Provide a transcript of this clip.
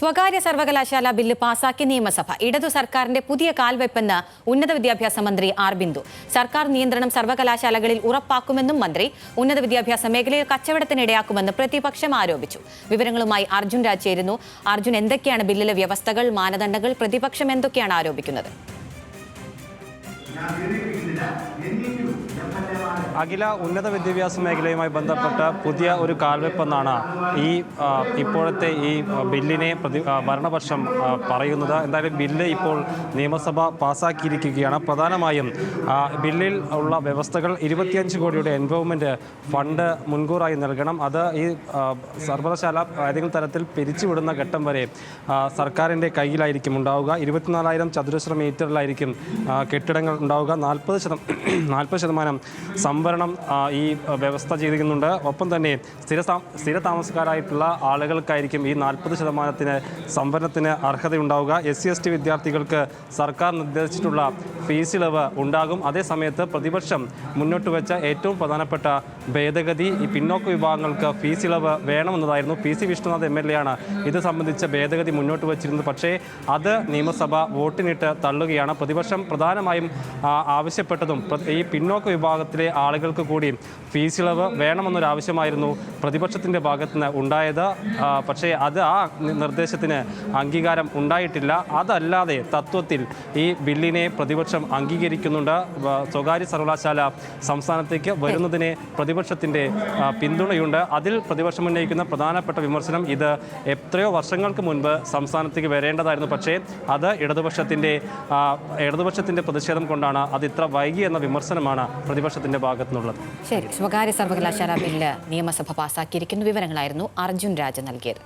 സ്വകാര്യ സർവകലാശാല ബില്ല് പാസാക്കി നിയമസഭ. ഇടതു സർക്കാരിന്റെ പുതിയ കാൽവെപ്പെന്ന് ഉന്നത വിദ്യാഭ്യാസ മന്ത്രി ആർ ബിന്ദു. സർക്കാർ നിയന്ത്രണം സർവകലാശാലകളിൽ ഉറപ്പാക്കുമെന്നും മന്ത്രി. ഉന്നത വിദ്യാഭ്യാസ മേഖലയിൽ കച്ചവടത്തിനിടയാക്കുമെന്ന് പ്രതിപക്ഷം ആരോപിച്ചു. വിവരങ്ങളുമായി അർജുൻ രാജ് ചേരുന്നു. അർജുൻ, എന്തൊക്കെയാണ് ബില്ലിലെ വ്യവസ്ഥകൾ, മാനദണ്ഡങ്ങൾ? പ്രതിപക്ഷം എന്തൊക്കെയാണ് ആരോപിക്കുന്നത്? അഖില, ഉന്നത വിദ്യാഭ്യാസ മേഖലയുമായി ബന്ധപ്പെട്ട പുതിയ ഒരു കാൽവെപ്പെന്നാണ് ഇപ്പോഴത്തെ ഈ ബില്ലിനെ ഭരണപക്ഷം പറയുന്നത്. എന്തായാലും ബില്ല് ഇപ്പോൾ നിയമസഭ പാസ്സാക്കിയിരിക്കുകയാണ്. പ്രധാനമായും ബില്ലിൽ ഉള്ള വ്യവസ്ഥകൾ 25 കോടിയുടെ എൻഡോവ്മെൻറ്റ് ഫണ്ട് മുൻകൂറായി നൽകണം. അത് ഈ സർവകലാശാല ഏതെങ്കിലും തരത്തിൽ പിരിച്ചുവിടുന്ന ഘട്ടം വരെ സർക്കാരിൻ്റെ കയ്യിലായിരിക്കും ഉണ്ടാവുക. 24,000 ചതുരശ്ര മീറ്ററിലായിരിക്കും കെട്ടിടങ്ങൾ ഉണ്ടാവുക. 40% സംവരണം ഈ വ്യവസ്ഥ ചെയ്തിരിക്കുന്നുണ്ട്. ഒപ്പം തന്നെ സ്ഥിര താമസക്കാരായിട്ടുള്ള ആളുകൾക്കായിരിക്കും ഈ 40% സംവരണത്തിന് അർഹതയുണ്ടാവുക. SC/ST വിദ്യാർത്ഥികൾക്ക് സർക്കാർ നിർദ്ദേശിച്ചിട്ടുള്ള ഫീസ് ഇളവ് ഉണ്ടാകും. അതേസമയത്ത് പ്രതിപക്ഷം മുന്നോട്ട് വെച്ച ഏറ്റവും പ്രധാനപ്പെട്ട ഭേദഗതി ഈ പിന്നോക്ക വിഭാഗങ്ങൾക്ക് ഫീസ് ഇളവ് വേണമെന്നതായിരുന്നു. PC വിഷ്ണുനാഥ് MLA ആണ് ഇത് സംബന്ധിച്ച ഭേദഗതി മുന്നോട്ട് വച്ചിരുന്നത്. പക്ഷേ അത് നിയമസഭ വോട്ടിനിട്ട് തള്ളുകയാണ്. പ്രതിപക്ഷം പ്രധാനമായും ആവശ്യപ്പെട്ടതും ഈ പിന്നോക്ക വിഭാഗത്തിലെ ആളുകൾക്ക് കൂടി ഫീസ് ഇളവ് വേണമെന്നൊരാവശ്യമായിരുന്നു പ്രതിപക്ഷത്തിൻ്റെ ഭാഗത്ത് നിന്ന് ഉണ്ടായത്. പക്ഷേ ആ നിർദ്ദേശത്തിന് അംഗീകാരം ഉണ്ടായിട്ടില്ല. അതല്ലാതെ തത്വത്തിൽ ഈ ബില്ലിനെ പ്രതിപക്ഷം അംഗീകരിക്കുന്നുണ്ട്. സ്വകാര്യ സർവകലാശാല സംസ്ഥാനത്തേക്ക് വരുന്നതിന് പ്രതിപക്ഷത്തിൻ്റെ പിന്തുണയുണ്ട്. അതിൽ പ്രതിപക്ഷം ഉന്നയിക്കുന്ന പ്രധാനപ്പെട്ട വിമർശനം, ഇത് എത്രയോ വർഷങ്ങൾക്ക് മുൻപ് സംസ്ഥാനത്തേക്ക് വരേണ്ടതായിരുന്നു. പക്ഷേ അത് ഇടതുപക്ഷത്തിൻ്റെ പ്രതിഷേധം കൊണ്ടാണ് അത് ഇത്ര വൈകി എന്ന വിമർശനമാണ് പ്രതിപക്ഷത്തിൻ്റെ ഭാഗത്തുനിന്നുള്ളത്. ശരി, സ്വകാര്യ സർവകലാശാല ബില്ല് നിയമസഭ പാസാക്കിയിരിക്കുന്നു. വിവരങ്ങളായിരുന്നു അർജുൻ രാജ് നൽകിയത്.